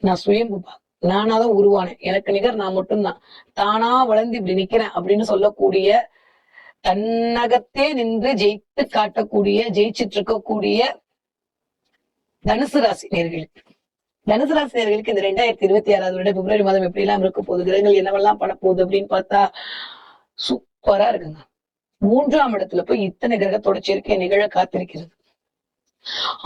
நான் சுயம்புப்பா, நானாதான் உருவானேன், எனக்கு நிகர் நான் மட்டும்தான், தானா வளர்ந்து இப்படி நிக்கிறேன் அப்படின்னு சொல்லக்கூடிய, தன்னகத்தே நின்று ஜெயித்து காட்டக்கூடிய, ஜெயிச்சிட்டு இருக்கக்கூடிய தனுசு ராசி நேர்களுக்கு, தனுசு ராசி நேர்களுக்கு இந்த 2026 வருடம் பிப்ரவரி மாதம் எப்படி எல்லாம் இருக்க போகுது, கிரகங்கள் என்னவெல்லாம் பண்ண போகுது அப்படின்னு பார்த்தா சூப்பரா இருக்குங்க. 3ஆம் இடத்துல போய் இத்தனை கிரகத்தோட சேர்க்கை நிகழ காத்திருக்கிறது.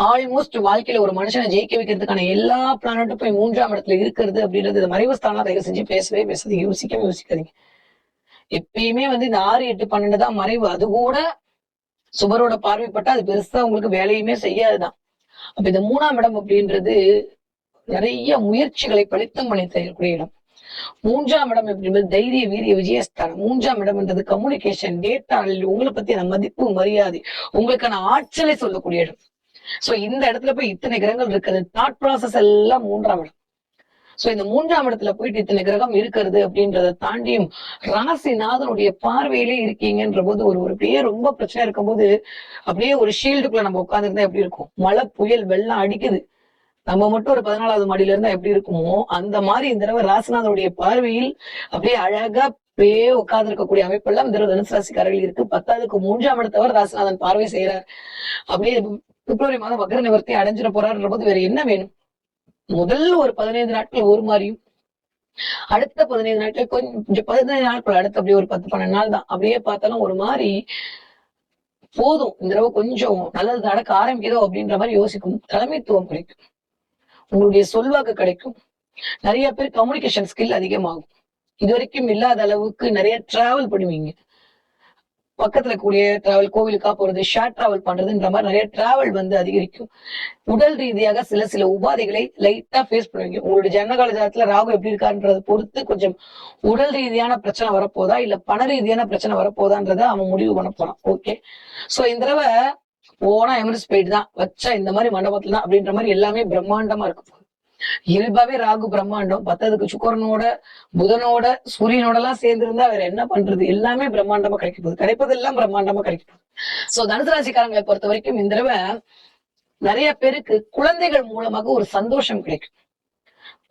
ஆல்மோஸ்ட் வாழ்க்கையில ஒரு மனுஷனை ஜெயிக்க வைக்கிறதுக்கான எல்லா பிளானட்டும் போய் 3ஆம் இடத்துல இருக்கிறது அப்படின்றது மறைவு ஸ்தானம். தயவு செஞ்சு பேசவே பேசாதீங்க, யோசிக்காதீங்க. எப்பயுமே இந்த 6, 8, 12 தான் மறைவு. அது கூட சுபரோட பார்வைப்பட்டா அது பெருசா உங்களுக்கு வேலையுமே செய்யாதுதான். அப்ப இந்த 3ஆம் இடம் அப்படின்றது நிறைய முயற்சிகளை பலித்தம் பண்ணி செய்யக்கூடிய இடம். 3ஆம் இடம் அப்படின்றது தைரிய வீரிய விஜயஸ்தானம். 3ஆம் இடம் என்றது கம்யூனிகேஷன், டேட்டா, உங்களை பத்தின மதிப்பு, மரியாதை, உங்களுக்கான ஆற்றலை சொல்லக்கூடிய இடம். சோ இந்த இடத்துல போய் இத்தனை கிரகங்கள் இருக்குது, தாட் ப்ராசஸ் எல்லாம் 3ஆம் இடம். சோ இந்த 3ஆம் இடத்துல போயிட்டு இத்தனை கிரகம் இருக்கிறது அப்படின்றத தாண்டியும் ராசிநாதனுடைய பார்வையிலே இருக்கீங்கன்ற போது ஒரு பேர் ரொம்ப பிரச்சனை இருக்கும்போது அப்படியே ஒரு ஷீல்டுக்குள்ள நம்ம உட்கார்ந்துருந்தா எப்படி இருக்கும், மழை புயல் வெள்ளம் அடிக்குது, நம்ம மட்டும் ஒரு 14வது மாடியில இருந்தா எப்படி இருக்குமோ அந்த மாதிரி இந்த தடவை ராசிநாதனுடைய பார்வையில் அப்படியே அழகா அப்படியே உட்கார்ந்து இருக்கக்கூடிய அமைப்பெல்லாம் இந்த தனுசு ராசிக்காரர்கள் இருக்கு. 10க்கு 3ஆம் இடத்தவர் ராசிநாதன் பார்வை செய்யறார். அப்படியே பிப்ரவரி மாதம் வக்ர நிவர்த்தி அடைஞ்சிட போறாருன்ற போது வேற என்ன வேணும்? முதல் ஒரு 15 நாட்கள் ஒரு மாதிரியும், அடுத்த 15 நாட்கள் கொஞ்சம் 15 நாட்கள் அடுத்து அப்படியே ஒரு 10, 12 நாள் தான் அப்படியே பார்த்தாலும் ஒரு மாதிரி போதும், இந்த தடவை கொஞ்சம் நல்லது நடக்க ஆரம்பிக்குதோ அப்படின்ற மாதிரி யோசிக்கும். தலைமைத்துவம் கிடைக்கும், உங்களுடைய சொல்வாக்கு கிடைக்கும், நிறைய பேர் கம்யூனிகேஷன் ஸ்கில் அதிகமாகும். இது வரைக்கும் இல்லாத அளவுக்கு நிறைய டிராவல் பண்ணுவீங்க. பக்கத்துல கூடிய டிராவல், கோவிலுக்கா போறது, ஷார்ட் டிராவல் பண்றதுன்ற மாதிரி நிறைய டிராவல் அதிகரிக்கும். உடல் ரீதியாக சில உபாதைகளை லைட்டா ஃபேஸ் பண்ணுவீங்க. உங்களுடைய ஜனகால ஜாதத்துல ராகு எப்படி இருக்காருன்றதை பொறுத்து கொஞ்சம் உடல் ரீதியான பிரச்சனை வரப்போதா இல்ல பண ரீதியான பிரச்சனை வரப்போதான்றத அவன் முடிவு பண்ண போறான். ஓகே, சோ இந்த தடவை போனா எமரஸ் போயிட்டு தான் வச்சா இந்த மாதிரி மண்டபத்துல தான் அப்படின்ற மாதிரி எல்லாமே பிரம்மாண்டமா இருக்கும். இயல்பாவே ராகு பிரம்மாண்டம், 10க்கு சுக்கரனோட, புதனோட, சூரியனோட எல்லாம் சேர்ந்து இருந்தா வேற என்ன பண்றது, எல்லாமே பிரம்மாண்டமா கிடைக்க போகுது, கிடைப்பதெல்லாம் பிரம்மாண்டமா கிடைக்க போகுது. சோ தனுசு ராசிக்காரங்களை பொறுத்த வரைக்கும் இந்த தடவை நிறைய பேருக்கு குழந்தைகள் மூலமாக ஒரு சந்தோஷம் கிடைக்கும்.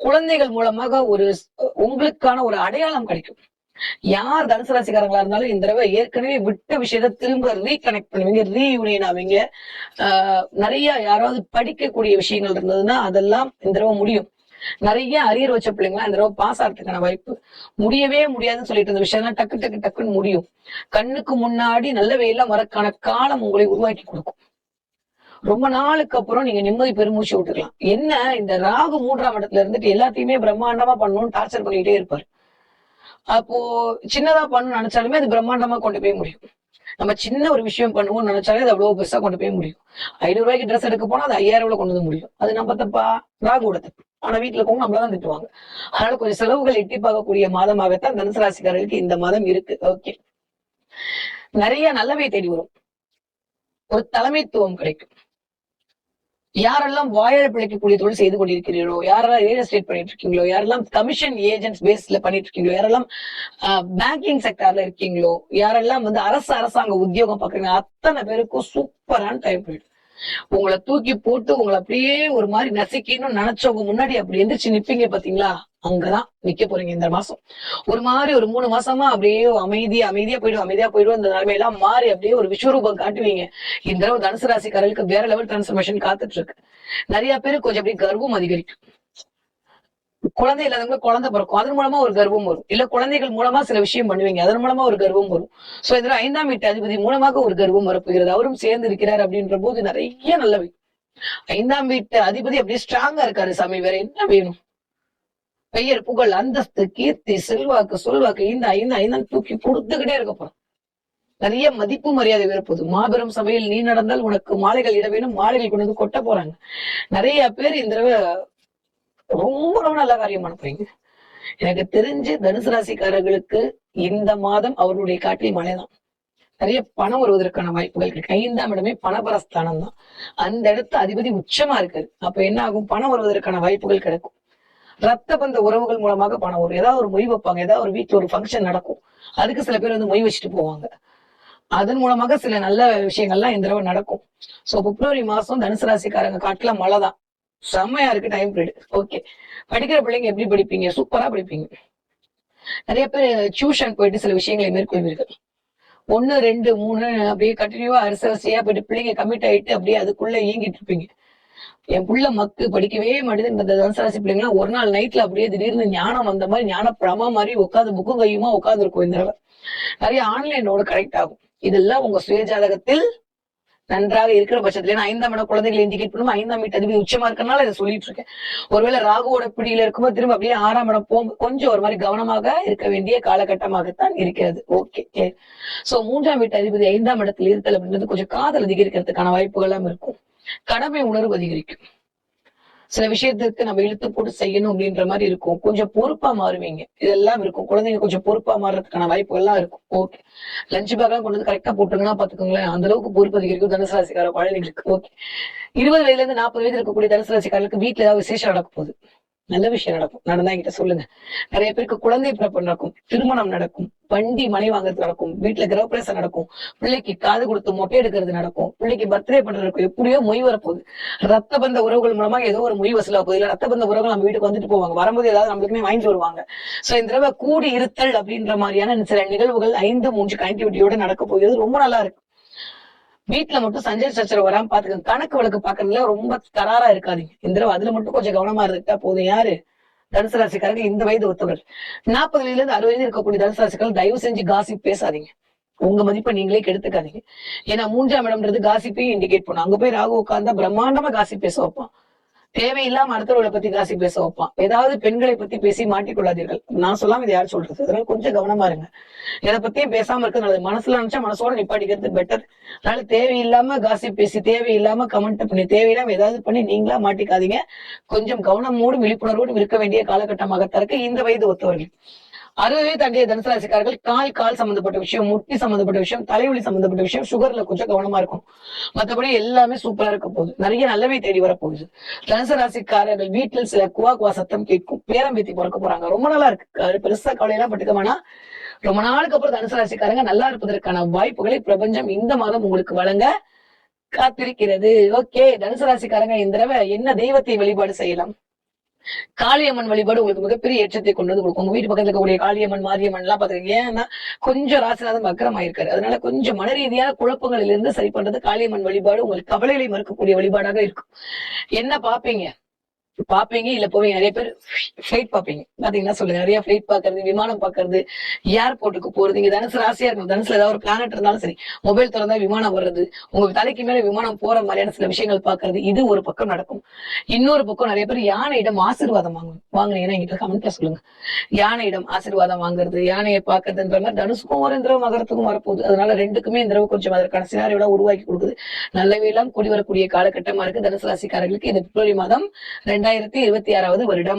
குழந்தைகள் மூலமாக உங்களுக்கான ஒரு அடையாளம் கிடைக்கும். யார் தனுசு ராசிக்காரங்களா இருந்தாலும் இந்த தடவை ஏற்கனவே விட்ட விஷயத்த திரும்ப ரீகனெக்ட் பண்ணுவீங்க, ரீயூனியன் ஆவீங்க. நிறைய யாராவது படிக்கக்கூடிய விஷயங்கள் இருந்ததுன்னா அதெல்லாம் இந்த தடவை முடியும். நிறைய அரியர் வச்ச பிள்ளைங்களா இந்த தடவை பாஸ் ஆகிறதுக்கான வாய்ப்பு. முடியவே முடியாதுன்னு சொல்லிட்டு இருந்த விஷயம் டக்குன்னு முடியும். கண்ணுக்கு முன்னாடி நல்லவையெல்லாம் வரக்கான காலம் உங்களை உருவாக்கி கொடுக்கும். ரொம்ப நாளுக்கு அப்புறம் நீங்க நிம்மதி பெருமூச்சு விட்டுக்கலாம். என்ன, இந்த ராகு 3ஆம் இடத்துல இருந்துட்டு எல்லாத்தையுமே பிரம்மாண்டமா பண்ணணும்னு டார்ச்சர் பண்ணிக்கிட்டே இருப்பாரு. அப்போ சின்னதா பண்ணணும்னு நினைச்சாலுமே அது பிரம்மாண்டமா கொண்டு போய் முடியும். நம்ம சின்ன ஒரு விஷயம் பண்ணுவோம்னு நினைச்சாலே அது அவ்வளவு பெருசா கொண்டு போய் முடியும். 500 ரூபாய்க்கு ட்ரெஸ் எடுக்க போனா அது 5000 கொண்டு வந்து முடியும். அது நம்ம தப்பா? ராகுவோட தப்பு. ஆனா வீட்டுல இருக்கவங்க நம்மளதான் திட்டுவாங்க. அதனால கொஞ்சம் செலவுகள் எட்டி பார்க்கக்கூடிய மாதமாகத்தான் தனுசு ராசிக்காரர்களுக்கு இந்த மாதம் இருக்கு. ஓகே, நிறைய நல்லவை தேடி வரும், ஒரு தலைமைத்துவம் கிடைக்கும். யாரெல்லாம் வாயாழ பிழைக்கக்கூடிய தொழில் செய்து கொண்டிருக்கிறீர்களோ, யாரெல்லாம் ரியல் எஸ்டேட் பண்ணிட்டு இருக்கீங்களோ, யாரெல்லாம் கமிஷன் ஏஜென்ட்ஸ் பேஸ்ல பண்ணிட்டு இருக்கீங்களோ, யாரெல்லாம் பேங்கிங் செக்டர்ல இருக்கீங்களோ, யாரெல்லாம் அரசாங்க உத்தியோகம் பாக்குறீங்க, அத்தனை பேருக்கும் சூப்பரான டைம் போயிடும். உங்களை தூக்கி போட்டு உங்களை அப்படியே ஒரு மாதிரி நசுக்கணும்னு நினைச்சவங்க முன்னாடி அப்படி எந்திரிச்சு நிப்பீங்க பாத்தீங்களா, அங்கதான் நிக்க போறீங்க இந்த மாசம். ஒரு மாதிரி ஒரு 3 மாசமா அப்படியே அமைதியா போயிடும். இந்த நிலைமையெல்லாம் மாறி அப்படியே ஒரு விஸ்வரூபம் காட்டுவீங்க. இந்த தடவை தனுசு ராசிக்காரர்களுக்கு வேற லெவல் டிரான்ஸ்ஃபர்மேஷன் காத்துட்டு இருக்கு. நிறைய பேருக்கு கொஞ்சம் அப்படியே கர்வம் அதிகரிக்கும். குழந்தை இல்லாதவங்க குழந்தை பிறக்கும், அதன் மூலமா ஒரு கர்வம் வரும். இல்ல குழந்தைகள் மூலமா சில விஷயம் பண்ணுவீங்க, அதன் மூலமா ஒரு கர்வம் வரும். சோ இதுல 5ஆம் வீட்டு அதிபதி மூலமாக ஒரு கர்வம் வரப்போகிறது. அவரும் சேர்ந்து இருக்கிறார் அப்படின்ற போது நிறைய நல்லவை. 5ஆம் வீட்டு அதிபதி அப்படியே ஸ்ட்ராங்கா இருக்காரு சாமி, வேற என்ன வேணும்? பெயர், புகழ், அந்தஸ்து, கீர்த்தி, செல்வாக்கு, சொல்வாக்கு, இந்த தூக்கி கொடுத்துக்கிட்டே இருக்க போறோம். நிறைய மதிப்பு மரியாதை வரப்போகுது. மாபெரும் சபையில் நீ நடந்தால் உனக்கு மாலைகள் இட வேணும், மாலைகள் கொண்டு கொட்ட போறாங்க. நிறைய பேர் இந்த தடவை ரொம்ப நல்ல காரியம் அனுப்புறீங்க. எனக்கு தெரிஞ்சு தனுசு ராசிக்காரர்களுக்கு இந்த மாதம் அவருடைய காட்டில் மழைதான். நிறைய பணம் வருவதற்கான வாய்ப்புகள் இருக்கு. 5ஆம் இடமே பணபரஸ்தானம் தான். அந்த இடத்து அதிபதி உச்சமா இருக்காரு. அப்ப என்ன ஆகும், பணம் வருவதற்கான வாய்ப்புகள் கிடைக்கும். ரத்த பந்த உறவுகள் மூலமாக பணம் வரும். ஏதாவது ஒரு மொய் வைப்பாங்க, ஏதாவது ஒரு வீட்டுல ஒரு ஃபங்க்ஷன் நடக்கும், அதுக்கு சில பேர் மொய் வச்சுட்டு போவாங்க. அதன் மூலமாக சில நல்ல விஷயங்கள்லாம் இந்த தடவை நடக்கும். சோ பிப்ரவரி மாசம் தனுசு ராசிக்காரங்க காட்டுல மழைதான். செம்மையா இருக்கு டைம் பீரியட். ஓகே. படிக்கிற பிள்ளைங்க எப்படி படிப்பீங்க? சூப்பரா படிப்பீங்க. நிறைய பேர் டியூஷன் போயிட்டு சில விஷயங்களை மேற்கொள்வீர்கள். 1, 2, 3 அப்படியே கண்டினியூவா வரிசையா போயிட்டு பிள்ளைங்க கமிட் ஆயிட்டு அப்படியே அதுக்குள்ள இயங்கிட்டு இருப்பீங்க. என் புள்ள மக்கு படிக்கவே மாட்டேது. இந்த தனுசராசி பிள்ளைங்கலாம் ஒரு நாள் நைட்ல அப்படியே திடீர்னு ஞானம் வந்த மாதிரி ஞான பிரமா மாதிரி உட்காந்து புக்கும் கையுமா உட்கார்ந்து இருக்கும். இந்த தடவை நிறைய ஆன்லைனோட கனெக்ட் ஆகும். இதெல்லாம் உங்க சுய ஜாதகத்தில் நன்றாக இருக்கிற பட்சத்துல, ஏன்னா 5ஆம் இடம் குழந்தைகளை இண்டிகேட் பண்ணும். 5ஆம் வீட்டு அதிபதி உச்சமா இருக்கனால இதை சொல்லிட்டு இருக்கேன். ஒருவேளை ராகுவோட பிடியில இருக்கும்போது திரும்ப அப்படியே 6ஆம் இடம் போகும், கொஞ்சம் ஒரு மாதிரி கவனமாக இருக்க வேண்டிய காலகட்டமாகத்தான் இருக்கிறது. ஓகே. சோ 3ஆம் வீட்டு அதிபதி 5ஆம் இடத்துல இருத்தல் அப்படின்றது கொஞ்சம் காதல் அதிகரிக்கிறதுக்கான வாய்ப்புகள் எல்லாம் இருக்கும். கடமை உணர்வு அதிகரிக்கும். சில விஷயத்துக்கு நம்ம இழுத்து போட்டு செய்யணும் அப்படின்ற மாதிரி இருக்கும். கொஞ்சம் பொறுப்பா மாறுவீங்க. இதெல்லாம் இருக்கும். குழந்தைங்க கொஞ்சம் பொறுப்பா மாறுறதுக்கான வாய்ப்புகள் எல்லாம் இருக்கும். ஓகே. லஞ்ச் பேக் எல்லாம் கொண்டு வந்து கரெக்டா போட்டுங்கன்னா பாத்துக்கோங்களேன், அந்த அளவுக்கு பொறுப்பு அதிகரிக்கும் தனுசு ராசிக்கார குழந்தைங்களுக்கு. ஓகே. 20 வயதுல இருந்து 40 வயது இருக்கக்கூடிய தனுசு ராசிக்காரர்களுக்கு வீட்டுல ஏதாவது விசேஷம் நடக்க போகுது. நல்ல விஷயம் நடக்கும். நடந்தா என்கிட்ட சொல்லுங்க. நிறைய பேருக்கு குழந்தை பிறப்பு நடக்கும், திருமணம் நடக்கும், வண்டி மனை வாங்குறது நடக்கும், வீட்டுல கிரகப்பிரவேசம் நடக்கும், பிள்ளைக்கு காது கொடுத்து மொட்டை எடுக்கிறது நடக்கும், பிள்ளைக்கு பர்த்டே பண்றது நடக்கும். எப்படியோ மொய் வரப்போகுது. ரத்த பந்த உறவுகள் மூலமா ஏதோ ஒரு மொய் வசூலா போகுது. இல்ல ரத்த பந்த உறவுகள் நம்ம வீட்டுக்கு வந்துட்டு போவாங்க, வரும்போது ஏதாவது நம்மளுக்குமே வாங்கிட்டு வருவாங்க. சோ இந்த தடவை கூடி இருத்தல் அப்படின்ற மாதிரியான சில நிகழ்வுகள் 5, 3 கனெக்டிவிட்டியோட நடக்க போகுது. ரொம்ப நல்லா இருக்கு. வீட்டுல மட்டும் சஞ்சய் சச்சரவு வராம பாத்துக்கோங்க. கணக்கு வழக்கு பாக்குறதுல ரொம்ப கராரா இருக்காதீங்க. இந்த தடவை அதுல மட்டும் கொஞ்சம் கவனமா இருந்துட்டா போதும். யாரு? தனுசு ராசிக்காரங்க இந்த வயது ஒத்தவர். 40 வயதுல இருந்து 60 வயது இருக்கக்கூடிய தனுசு ராசிக்காரர்கள் தயவு செஞ்சு காசிப் பேசாதீங்க. உங்க மதிப்பை நீங்களே கெடுத்துக்காதீங்க. ஏன்னா 3ஆம் இடம்ன்றது காசிப்பையும் இண்டிகேட் பண்ணும். அங்க போய் ராகு உட்கார்ந்தா பிரம்மாண்டமா காசிப் பேச வைப்பான். தேவையில்லாம அடுத்தவர்களை பத்தி காசி பேச வைப்பான். ஏதாவது பெண்களை பத்தி பேசி மாட்டிக்கொள்ளாதீர்கள். நான் சொல்லாம இது யார் சொல்றது? அதனால கொஞ்சம் கவனமா இருங்க. எதை பத்தியும் பேசாம இருக்கிறது நல்லது. மனசுல நினைச்சா மனசோட நிப்பாட்டிக்கிறது பெட்டர். அதனால தேவையில்லாம காசி பேசி, தேவையில்லாம கமெண்ட் பண்ணி, தேவையில்லாம ஏதாவது பண்ணி நீங்களா மாட்டிக்காதீங்க. கொஞ்சம் கவனமோடு விழிப்புணர்வோடு இருக்க வேண்டிய காலகட்டமாகத்தான் இருக்கு இந்த வயது ஒத்தவர்கள். 60 வயது தாண்டிய தனுசு ராசிக்காரர்கள் கால் சம்பந்தப்பட்ட விஷயம், முட்டி சம்பந்தப்பட்ட விஷயம், தலைவலி சம்பந்தப்பட்ட விஷயம், சுகர்ல கொஞ்சம் கவனமா இருக்கும். மற்றபடி எல்லாமே சூப்பரா இருக்க போகுது. நிறைய நல்லவே தேடி வரப்போகுது. தனுசு ராசிக்காரர்கள் வீட்டில் சில குவா சத்தம் கேட்கும். பேரம்பேத்தி பிறக்க போறாங்க. ரொம்ப நல்லா இருக்கு. பெருசா கவலையெல்லாம் பட்டுக்க வேணாம். ரொம்ப நாளுக்கு அப்புறம் தனுசு ராசிக்காரங்க நல்லா இருப்பதற்கான வாய்ப்புகளை பிரபஞ்சம் இந்த மாதம் உங்களுக்கு வழங்க காத்திருக்கிறது. ஓகே. தனுசு ராசிக்காரங்க இந்த தடவை என்ன தெய்வத்தை வழிபாடு செய்யலாம்? காளியம்மன் வழிபாடு உங்களுக்கு மிகப்பெரிய ஏற்றத்தை கொண்டு வந்து கொடுக்கும். உங்க வீட்டு பக்கத்துல இருக்கக்கூடிய காளியம்மன், மாரியம்மன் எல்லாம் பாத்துக்கீங்க. ஏன்னா கொஞ்சம் ராசிநாதன் வக்கரமாயிருக்காரு. அதனால கொஞ்சம் மன ரீதியான குழப்பங்களில் இருந்து சரி பண்றது காளியம்மன் வழிபாடு உங்களுக்கு கவலைகளை மறுக்கக்கூடிய வழிபாடாக இருக்கும். என்ன பாப்பீங்க? இல்ல போவீங்க. நிறைய பேர் பிளைட் பாப்பீங்க. பாத்தீங்கன்னா சொல்லுங்க. நிறைய பிளைட் பாக்குறது, விமானம் பாக்குறது, ஏர்போர்ட்டுக்கு போறது. இங்க தனுசு ராசியா இருக்கும். தனுசுல ஏதாவது ஒரு பிளானட் இருந்தாலும் சரி, மொபைல் திறந்தா விமானம் வர்றது, உங்க தலைக்கு மேல விமானம் போற மாதிரியான சில விஷயங்கள் பாக்குறது, இது ஒரு பக்கம் நடக்கும். இன்னொரு பக்கம் நிறைய பேர் யானையிடம் ஆசீர்வாதம் வாங்குனீங்கன்னா என்கிட்ட கமெண்ட்ல சொல்லுங்க. யானையிடம் ஆசீர்வாதம் வாங்குறது, யானையை பாக்குறதுன்ற மாதிரி தனுசுக்கும் ஒரு தடவை மகரத்துக்கும் வரப்போகுது. அதனால ரெண்டுக்குமே இந்த தடவை கொஞ்சம் அதற்கான சினாரியோட உருவாக்கி கொடுக்குது. நல்லவே எல்லாம் கூடி வரக்கூடிய காலகட்டமா இருக்கு தனுசு ராசிக்காரர்களுக்கு. இது பிப்ரவரி மாதம் 2026வது வருடம்.